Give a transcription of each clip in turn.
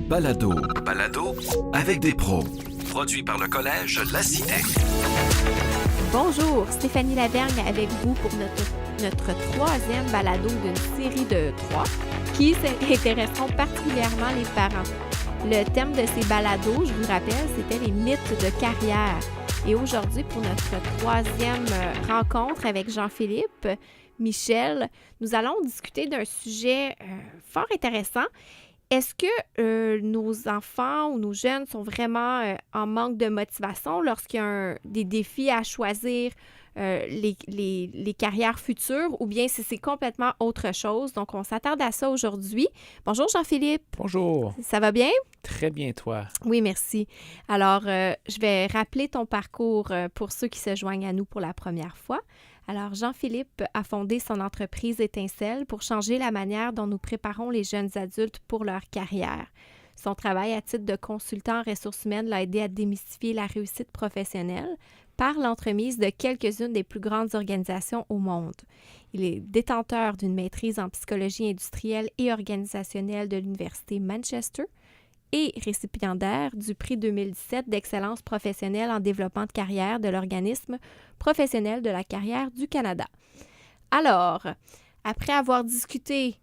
Balado. Balado avec des pros. Produit par le Collège La Cité. Bonjour, Stéphanie Lavergne avec vous pour notre troisième balado d'une série de 3 qui intéresseront particulièrement les parents. Le thème de ces balados, je vous rappelle, c'était les mythes de carrière. Et aujourd'hui, pour notre troisième rencontre avec Jean-Philippe, Michel, nous allons discuter d'un sujet fort intéressant. Est-ce que nos enfants ou nos jeunes sont vraiment en manque de motivation lorsqu'il y a des défis à choisir les carrières futures ou bien si c'est complètement autre chose? Donc, on s'attarde à ça aujourd'hui. Bonjour Jean-Philippe. Bonjour. Ça va bien? Très bien, toi. Oui, merci. Alors, je vais rappeler ton parcours pour ceux qui se joignent à nous pour la première fois. Alors, Jean-Philippe a fondé son entreprise Étincelle pour changer la manière dont nous préparons les jeunes adultes pour leur carrière. Son travail à titre de consultant en ressources humaines l'a aidé à démystifier la réussite professionnelle par l'entremise de quelques-unes des plus grandes organisations au monde. Il est détenteur d'une maîtrise en psychologie industrielle et organisationnelle de l'Université Manchester et récipiendaire du prix 2017 d'excellence professionnelle en développement de carrière de l'Organisme professionnel de la carrière du Canada. Alors, après avoir discuté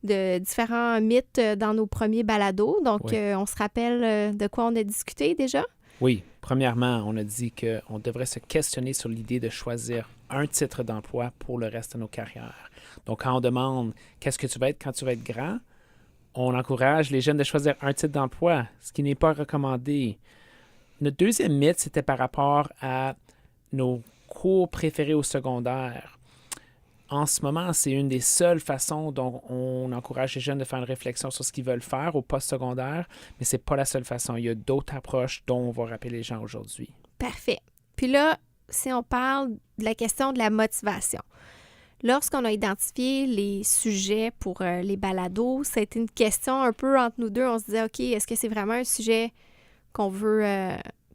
de différents mythes dans nos premiers balados, donc Oui. on se rappelle de quoi on a discuté déjà? Oui, premièrement, on a dit qu'on devrait se questionner sur l'idée de choisir un titre d'emploi pour le reste de nos carrières. Donc, quand on demande qu'est-ce que tu vas être quand tu vas être grand, on encourage les jeunes de choisir un titre d'emploi, ce qui n'est pas recommandé. Notre deuxième mythe, c'était par rapport à nos cours préférés au secondaire. En ce moment, c'est une des seules façons dont on encourage les jeunes de faire une réflexion sur ce qu'ils veulent faire au post-secondaire, mais ce n'est pas la seule façon. Il y a d'autres approches dont on va rappeler les gens aujourd'hui. Parfait. Puis là, si on parle de la question de la motivation, lorsqu'on a identifié les sujets pour les balados, ça a été une question un peu entre nous deux. On se disait, OK, est-ce que c'est vraiment un sujet qu'on veut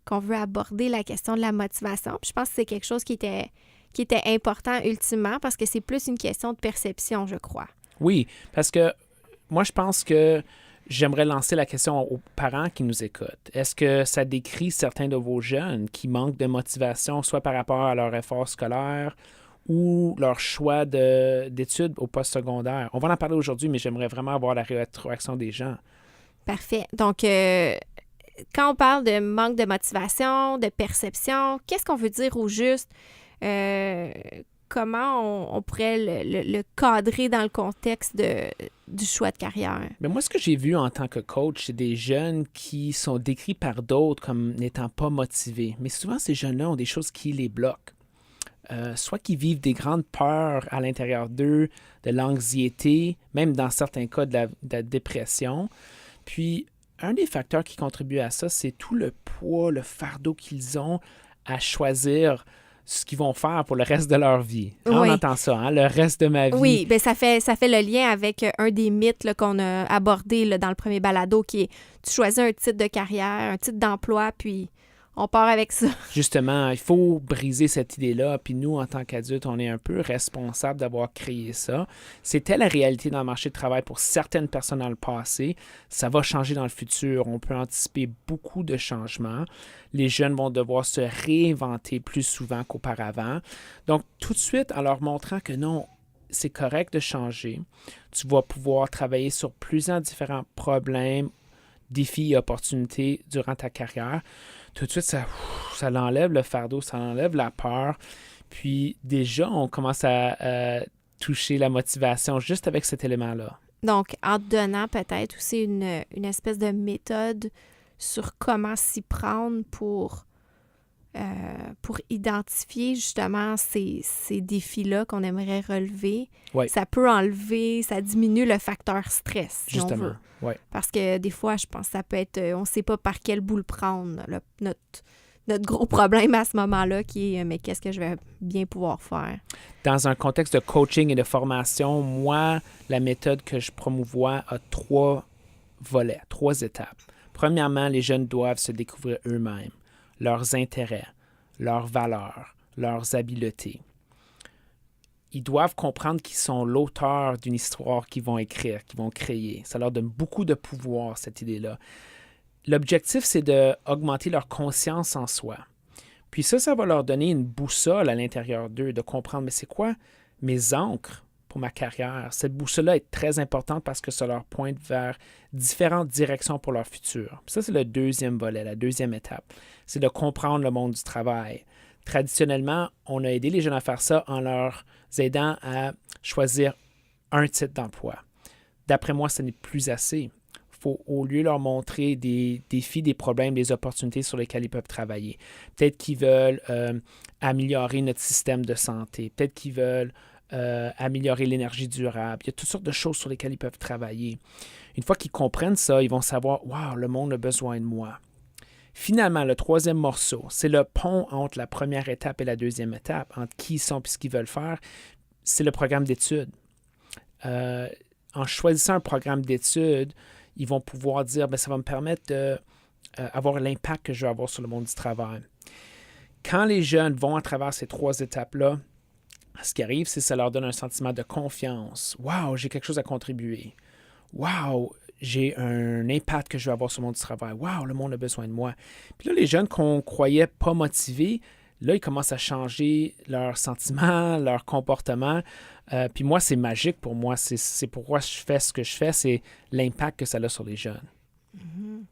aborder, la question de la motivation? Puis je pense que c'est quelque chose qui était important ultimement parce que c'est plus une question de perception, je crois. Oui, parce que moi, je pense que j'aimerais lancer la question aux parents qui nous écoutent. Est-ce que ça décrit certains de vos jeunes qui manquent de motivation, soit par rapport à leur effort scolaire ou leur choix d'études au post-secondaire? On va en parler aujourd'hui, mais j'aimerais vraiment avoir la rétroaction des gens. Parfait. Donc, quand on parle de manque de motivation, de perception, qu'est-ce qu'on veut dire au juste? Comment on pourrait le cadrer dans le contexte du choix de carrière? Mais moi, ce que j'ai vu en tant que coach, c'est des jeunes qui sont décrits par d'autres comme n'étant pas motivés. Mais souvent, ces jeunes-là ont des choses qui les bloquent. Soit qu'ils vivent des grandes peurs à l'intérieur d'eux, de l'anxiété, même dans certains cas de la dépression. Puis, un des facteurs qui contribue à ça, c'est tout le poids, le fardeau qu'ils ont à choisir ce qu'ils vont faire pour le reste de leur vie. Hein, Oui. on entend ça, hein, le reste de ma vie. Oui, bien ça fait le lien avec un des mythes là, qu'on a abordé là, dans le premier balado, qui est tu choisis un titre de carrière, un titre d'emploi, puis on part avec ça. Justement, il faut briser cette idée-là. Puis nous, en tant qu'adultes, on est un peu responsables d'avoir créé ça. C'était la réalité dans le marché du travail pour certaines personnes dans le passé. Ça va changer dans le futur. On peut anticiper beaucoup de changements. Les jeunes vont devoir se réinventer plus souvent qu'auparavant. Donc, tout de suite, en leur montrant que non, c'est correct de changer, tu vas pouvoir travailler sur plusieurs différents problèmes, défis et opportunités durant ta carrière. Tout de suite, ça l'enlève le fardeau, ça enlève la peur. Puis déjà, on commence à toucher la motivation juste avec cet élément-là. Donc, en te donnant peut-être aussi une espèce de méthode sur comment s'y prendre pour identifier justement ces défis-là qu'on aimerait relever. Oui. Ça peut enlever, ça diminue le facteur stress, si on veut. Justement, oui. Parce que des fois, je pense que ça peut être, on ne sait pas par quel bout le prendre, notre gros problème à ce moment-là qui est, mais qu'est-ce que je vais bien pouvoir faire? Dans un contexte de coaching et de formation, moi, la méthode que je promouvois a 3 volets, 3 étapes. Premièrement, les jeunes doivent se découvrir eux-mêmes, leurs intérêts, leurs valeurs, leurs habiletés. ils doivent comprendre qu'ils sont l'auteur d'une histoire qu'ils vont écrire, qu'ils vont créer. Ça leur donne beaucoup de pouvoir, cette idée-là. L'objectif, c'est d'augmenter leur conscience en soi. Puis ça va leur donner une boussole à l'intérieur d'eux, de comprendre, mais c'est quoi mes ancres pour ma carrière? Cette boussole-là est très importante parce que ça leur pointe vers différentes directions pour leur futur. Puis ça, c'est le deuxième volet, la deuxième étape. C'est de comprendre le monde du travail. Traditionnellement, on a aidé les jeunes à faire ça en leur aidant à choisir un type d'emploi. D'après moi, ce n'est plus assez. Il faut au lieu leur montrer des défis, des problèmes, des opportunités sur lesquelles ils peuvent travailler. Peut-être qu'ils veulent améliorer notre système de santé. Peut-être qu'ils veulent améliorer l'énergie durable. Il y a toutes sortes de choses sur lesquelles ils peuvent travailler. Une fois qu'ils comprennent ça, ils vont savoir « Wow, le monde a besoin de moi ». Finalement, le troisième morceau, c'est le pont entre la première étape et la deuxième étape, entre qui ils sont et ce qu'ils veulent faire. C'est le programme d'études. En choisissant un programme d'études, ils vont pouvoir dire « ça va me permettre d'avoir l'impact que je veux avoir sur le monde du travail ». Quand les jeunes vont à travers ces trois étapes-là, ce qui arrive, c'est que ça leur donne un sentiment de confiance. « Wow, j'ai quelque chose à contribuer. Wow, j'ai un impact que je veux avoir sur le monde du travail. Wow, le monde a besoin de moi. » Puis là, les jeunes qu'on croyait pas motivés, là, ils commencent à changer leurs sentiments, leur comportement. Puis moi, c'est magique pour moi. C'est pourquoi je fais ce que je fais. C'est l'impact que ça a sur les jeunes. Mm-hmm.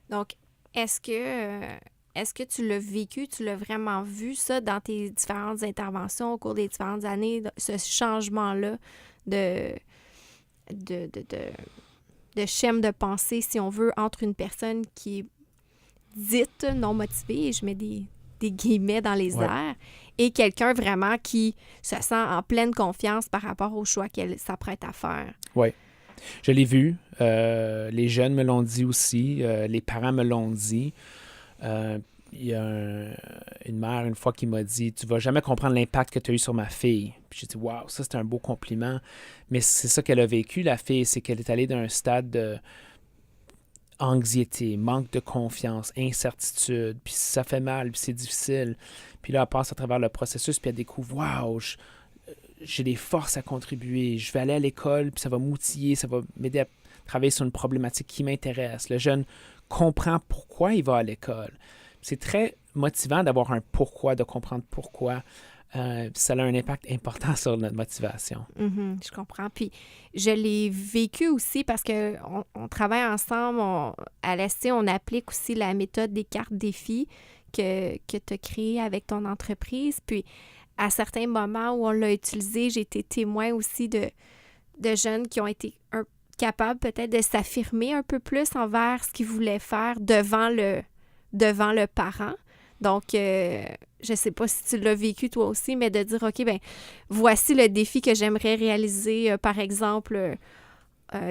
Donc, est-ce que tu l'as vécu, tu l'as vraiment vu, ça, dans tes différentes interventions au cours des différentes années, ce changement-là de schème de pensée, si on veut, entre une personne qui est dite non motivée, et je mets des guillemets dans les airs, et quelqu'un vraiment qui se sent en pleine confiance par rapport au choix qu'elle s'apprête à faire. Oui. Je l'ai vu. Les jeunes me l'ont dit aussi. Les parents me l'ont dit. Il y a une mère, une fois, qui m'a dit « Tu ne vas jamais comprendre l'impact que tu as eu sur ma fille. » Puis j'ai dit « Wow, ça, c'est un beau compliment. » Mais c'est ça qu'elle a vécu, la fille, c'est qu'elle est allée d'un stade d'anxiété, manque de confiance, incertitude, puis ça fait mal, puis c'est difficile. Puis là, elle passe à travers le processus, puis elle découvre « Wow, j'ai des forces à contribuer. Je vais aller à l'école, puis ça va m'outiller, ça va m'aider à travailler sur une problématique qui m'intéresse. » Le jeune comprend pourquoi il va à l'école. C'est très motivant d'avoir un pourquoi, de comprendre pourquoi. Ça a un impact important sur notre motivation. Mm-hmm, je comprends. Puis je l'ai vécu aussi parce qu'on travaille ensemble. À l'EST, on applique aussi la méthode des cartes défis que tu as créée avec ton entreprise. Puis à certains moments où on l'a utilisé, j'ai été témoin aussi de jeunes qui ont été capables peut-être de s'affirmer un peu plus envers ce qu'ils voulaient faire devant le parent. Donc, je ne sais pas si tu l'as vécu toi aussi, mais de dire, OK, voici le défi que j'aimerais réaliser, par exemple,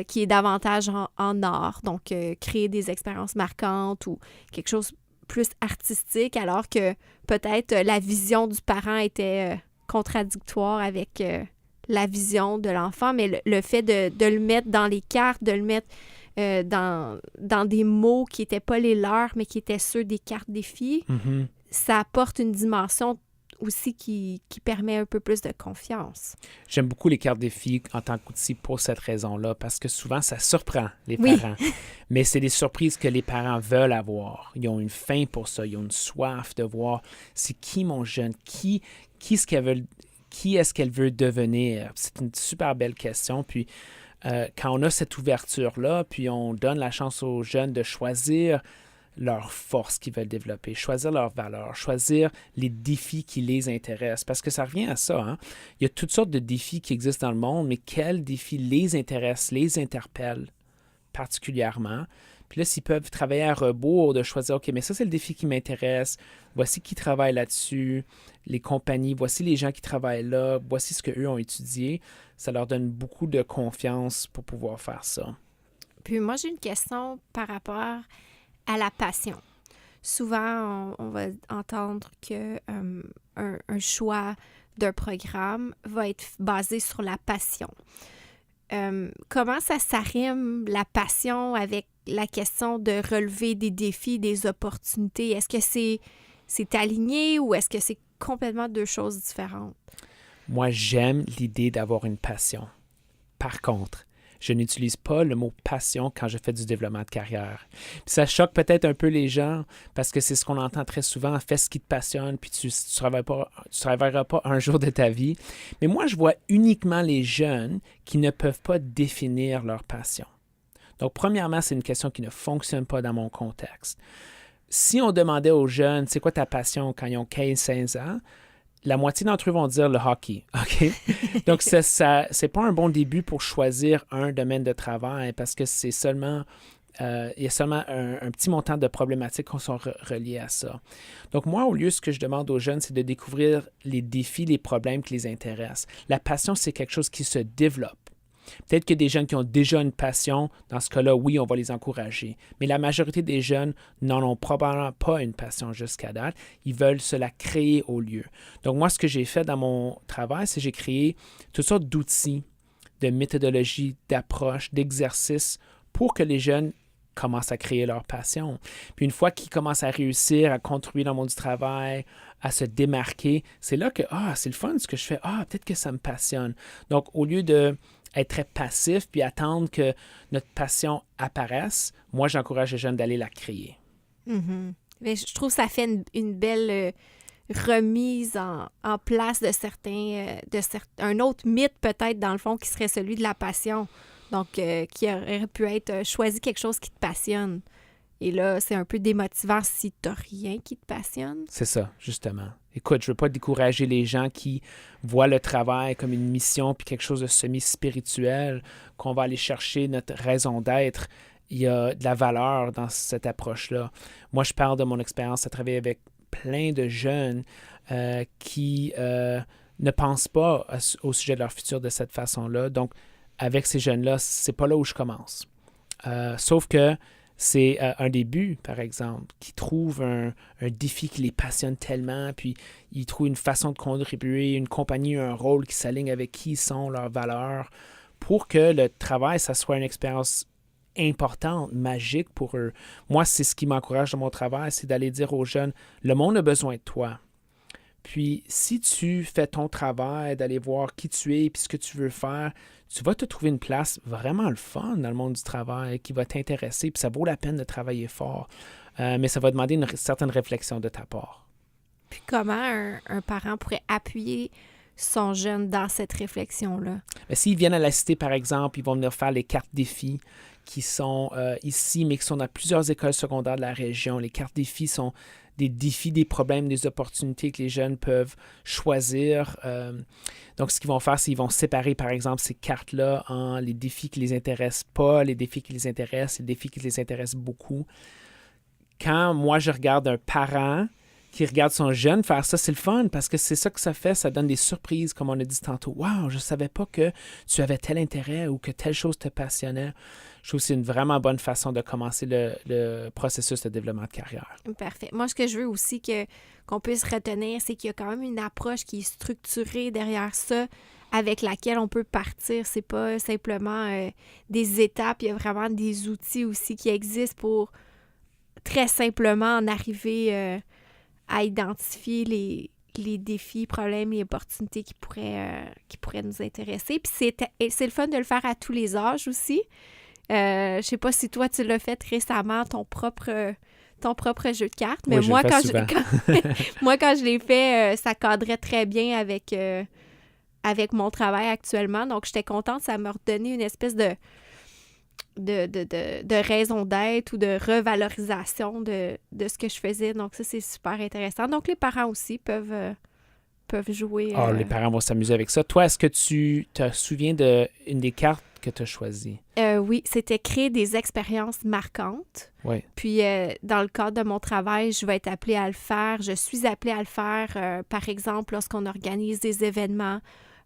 qui est davantage en art. Donc, créer des expériences marquantes ou quelque chose plus artistique, alors que peut-être la vision du parent était contradictoire avec la vision de l'enfant, mais le fait de le mettre dans les cartes, de le mettre dans des mots qui n'étaient pas les leurs, mais qui étaient ceux des cartes défis, ça apporte une dimension aussi qui permet un peu plus de confiance. J'aime beaucoup les cartes défis en tant qu'outil pour cette raison-là, parce que souvent, ça surprend les parents. Mais c'est des surprises que les parents veulent avoir. Ils ont une faim pour ça, ils ont une soif de voir c'est qui mon jeune, qui est-ce qu'elle veut devenir? C'est une super belle question. Puis, quand on a cette ouverture-là, puis on donne la chance aux jeunes de choisir leurs forces qu'ils veulent développer, choisir leurs valeurs, choisir les défis qui les intéressent. Parce que ça revient à ça, hein? Il y a toutes sortes de défis qui existent dans le monde, mais quels défis les intéressent, les interpellent particulièrement? Puis là, s'ils peuvent travailler à rebours, de choisir, OK, mais ça, c'est le défi qui m'intéresse. Voici qui travaille là-dessus, les compagnies, voici les gens qui travaillent là, voici ce qu'eux ont étudié. Ça leur donne beaucoup de confiance pour pouvoir faire ça. Puis moi, j'ai une question par rapport à la passion. Souvent, on va entendre que un choix d'un programme va être basé sur la passion. Comment ça s'arrime, la passion, avec la question de relever des défis, des opportunités? Est-ce que c'est aligné ou est-ce que c'est complètement deux choses différentes? Moi, j'aime l'idée d'avoir une passion. Par contre, je n'utilise pas le mot passion quand je fais du développement de carrière. Puis ça choque peut-être un peu les gens parce que c'est ce qu'on entend très souvent. Fais ce qui te passionne, puis tu travailleras pas un jour de ta vie. Mais moi, je vois uniquement les jeunes qui ne peuvent pas définir leur passion. Donc, premièrement, c'est une question qui ne fonctionne pas dans mon contexte. Si on demandait aux jeunes, c'est quoi ta passion quand ils ont 15-16 ans, la moitié d'entre eux vont dire le hockey. OK? Donc, c'est pas un bon début pour choisir un domaine de travail parce que c'est seulement, il y a seulement un petit montant de problématiques qui sont reliées à ça. Donc, moi, au lieu, ce que je demande aux jeunes, c'est de découvrir les défis, les problèmes qui les intéressent. La passion, c'est quelque chose qui se développe. Peut-être que des jeunes qui ont déjà une passion, dans ce cas-là, oui, on va les encourager. Mais la majorité des jeunes n'en ont probablement pas une passion jusqu'à date. Ils veulent se la créer au lieu. Donc, moi, ce que j'ai fait dans mon travail, c'est que j'ai créé toutes sortes d'outils, de méthodologies, d'approches, d'exercices pour que les jeunes commencent à créer leur passion. Puis une fois qu'ils commencent à réussir, à contribuer dans le monde du travail, à se démarquer, c'est là que, c'est le fun ce que je fais. Peut-être que ça me passionne. Donc, au lieu de être très passif puis attendre que notre passion apparaisse, moi, j'encourage les jeunes d'aller la créer. Mm-hmm. Mais je trouve que ça fait une belle remise en place de un autre mythe peut-être dans le fond qui serait celui de la passion. Donc, qui aurait pu être choisi quelque chose qui te passionne. Et là, c'est un peu démotivant si tu n'as rien qui te passionne. C'est ça, justement. Écoute, je ne veux pas décourager les gens qui voient le travail comme une mission puis quelque chose de semi-spirituel, qu'on va aller chercher notre raison d'être. Il y a de la valeur dans cette approche-là. Moi, je parle de mon expérience à travailler avec plein de jeunes qui ne pensent pas au sujet de leur futur de cette façon-là. Donc, avec ces jeunes-là, c'est pas là où je commence. Sauf que c'est un début, par exemple, qui trouve un défi qui les passionne tellement, puis ils trouvent une façon de contribuer, une compagnie, un rôle qui s'aligne avec qui ils sont, leurs valeurs, pour que le travail, ça soit une expérience importante, magique pour eux. Moi, c'est ce qui m'encourage dans mon travail, c'est d'aller dire aux jeunes, le monde a besoin de toi. Puis, si tu fais ton travail, d'aller voir qui tu es et ce que tu veux faire, tu vas te trouver une place vraiment le fun dans le monde du travail qui va t'intéresser, puis ça vaut la peine de travailler fort. Mais ça va demander une certaine réflexion de ta part. Puis comment un parent pourrait appuyer son jeune dans cette réflexion-là? Mais s'ils viennent à la cité, par exemple, ils vont venir faire les cartes défis qui sont ici, mais qui sont dans plusieurs écoles secondaires de la région. Les cartes défis sont des défis, des problèmes, des opportunités que les jeunes peuvent choisir. Donc, ce qu'ils vont faire, c'est qu'ils vont séparer, par exemple, ces cartes-là en les défis qui les intéressent pas, les défis qui les intéressent, les défis qui les intéressent beaucoup. Quand moi, je regarde un parent qui regarde son jeune faire ça, c'est le fun parce que c'est ça que ça fait, ça donne des surprises, comme on a dit tantôt. « Wow, je ne savais pas que tu avais tel intérêt ou que telle chose te passionnait. » Je trouve que c'est une vraiment bonne façon de commencer le processus de développement de carrière. Parfait. Moi, ce que je veux aussi qu'on puisse retenir, c'est qu'il y a quand même une approche qui est structurée derrière ça, avec laquelle on peut partir. C'est pas simplement des étapes, il y a vraiment des outils aussi qui existent pour très simplement en arriver à identifier les défis, problèmes et opportunités qui pourraient nous intéresser. Puis c'est le fun de le faire à tous les âges aussi. Je sais pas si toi, tu l'as fait récemment, ton propre jeu de cartes, mais oui, moi, quand je l'ai fait, ça cadrait très bien avec mon travail actuellement. Donc, j'étais contente. Ça m'a redonné une espèce de raison d'être ou de revalorisation de ce que je faisais. Donc, ça, c'est super intéressant. Donc, les parents aussi peuvent jouer. Les parents vont s'amuser avec ça. Toi, est-ce que tu te souviens d'une des cartes que tu as choisies? Oui, c'était créer des expériences marquantes. Oui. Puis, dans le cadre de mon travail, je vais être appelée à le faire. Je suis appelée à le faire, par exemple, lorsqu'on organise des événements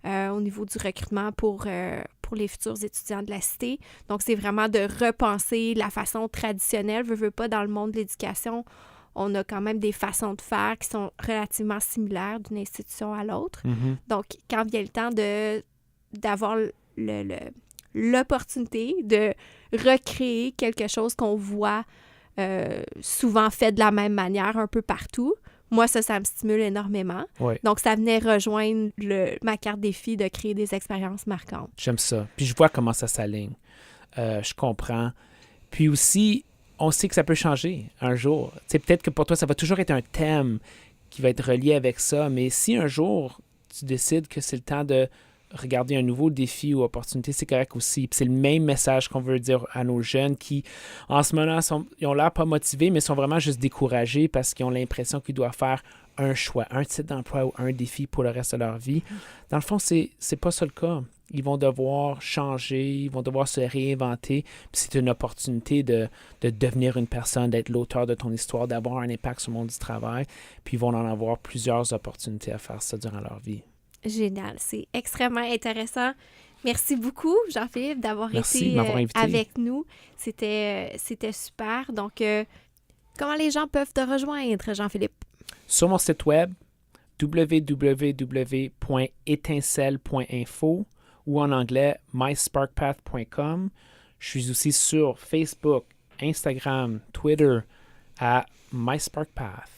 au niveau du recrutement pour les futurs étudiants de la cité. Donc, c'est vraiment de repenser la façon traditionnelle. Veux pas, dans le monde de l'éducation, on a quand même des façons de faire qui sont relativement similaires d'une institution à l'autre. Mm-hmm. Donc, quand vient le temps d'avoir l'opportunité de recréer quelque chose qu'on voit souvent fait de la même manière un peu partout, moi, ça me stimule énormément. Ouais. Donc, ça venait rejoindre ma carte défi de créer des expériences marquantes. J'aime ça. Puis je vois comment ça s'aligne. Je comprends. Puis aussi, on sait que ça peut changer un jour. Tu sais, peut-être que pour toi, ça va toujours être un thème qui va être relié avec ça, mais si un jour, tu décides que c'est le temps de regarder un nouveau défi ou opportunité, c'est correct aussi. Puis c'est le même message qu'on veut dire à nos jeunes qui, en ce moment, ils ont l'air pas motivés, mais sont vraiment juste découragés parce qu'ils ont l'impression qu'ils doivent faire un choix, un type d'emploi ou un défi pour le reste de leur vie. Dans le fond, c'est pas ça le cas. Ils vont devoir changer, ils vont devoir se réinventer. Puis c'est une opportunité de devenir une personne, d'être l'auteur de ton histoire, d'avoir un impact sur le monde du travail. Puis ils vont en avoir plusieurs opportunités à faire ça durant leur vie. Génial. C'est extrêmement intéressant. Merci beaucoup, Jean-Philippe, d'avoir été avec nous. C'était super. Donc, comment les gens peuvent te rejoindre, Jean-Philippe? Sur mon site web, www.étincelle.info ou en anglais, mysparkpath.com. Je suis aussi sur Facebook, Instagram, Twitter à mysparkpath.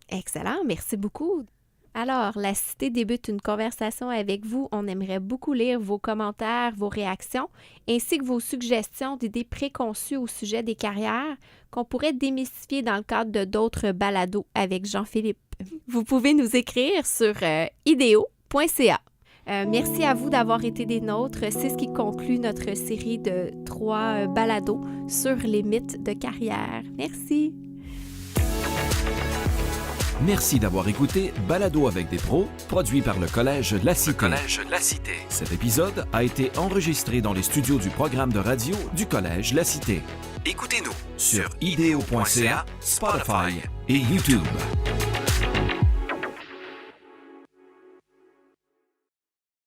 Excellent. Merci beaucoup. Alors, la Cité débute une conversation avec vous. On aimerait beaucoup lire vos commentaires, vos réactions, ainsi que vos suggestions d'idées préconçues au sujet des carrières qu'on pourrait démystifier dans le cadre de d'autres balados avec Jean-Philippe. Vous pouvez nous écrire sur ideo.ca. Merci à vous d'avoir été des nôtres. C'est ce qui conclut notre série de 3 balados sur les mythes de carrière. Merci. Merci d'avoir écouté Balado avec des pros, produit par le Collège La Cité. Cet épisode a été enregistré dans les studios du programme de radio du Collège La Cité. Écoutez-nous sur ideo.ca, Spotify et YouTube.